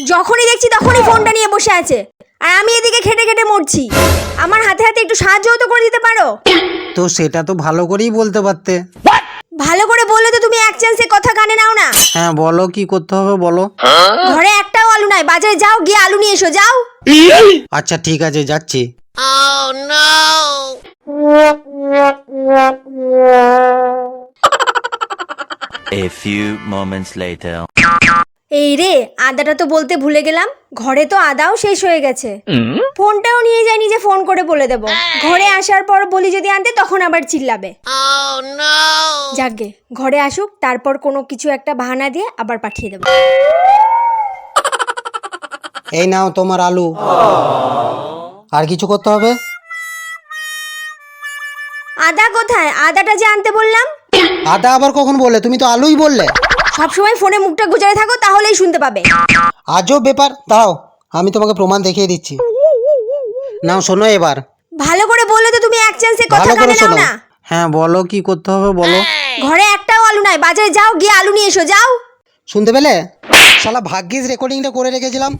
যখনই দেখছি তখনই ফোনটা নিয়ে বসে আছে, আর আমি এদিকে খেটে খেটে মরছি। আমার হাতে হাতে একটু সাহায্যও তো করে দিতে পারো। তো সেটা তো ভালো করেই বলতে পারতে। ভালো করে বললে তো তুমি এক চান্সে কথা কানে নাও না। হ্যাঁ বলো কি করতে হবে বলো। ঘরে একটাও আলু নাই, বাজারে যাও, গিয়ে আলু নিয়ে এসো, যাও। আচ্ছা ঠিক আছে যাচ্ছি। A few moments later. এই রে, আদাটা তো বলতে ভুলে গেলাম, ঘরে তো আদাও শেষ হয়ে গেছে। ফোনটাও নিয়ে যাই, নিজে ফোন করে বলে দেব। ঘরে আসার পর বলি যদি আনতে, তখন আবার চিল্লাবে। যাকগে, ঘরে আসুক, তারপর কোনো কিছু একটা বাহানা দিয়ে আবার পাঠিয়ে দেব। এই নাও তোমার আলু। আর কিছু করতে হবে? আদা কোথায়? আদাটা যে আনতে বললাম। আদা আবার কখন বললে? তুমি তো আলুই বললে। সবসময় ফোনে মুখটা গুজারে থাকো, তাহলেই শুনতে পাবে। আজব ব্যাপার, দাও আমি তোমাকে প্রমাণ দেখিয়ে দিচ্ছি। নাও শোনো এবার। ভালো করে বললে তো তুমি এক চান্সে কথা ভালো করে কানে নাও শোনো। না। হ্যাঁ বলো কি করতে হবে বলো। ঘরে একটাও আলু নাই, বাজারে যাও, গিয়ে আলু নিয়ে এসো, যাও। শুনতে পেলে? শালা ভাগ্যিস রেকর্ডিংটা করে রেখেছিলাম।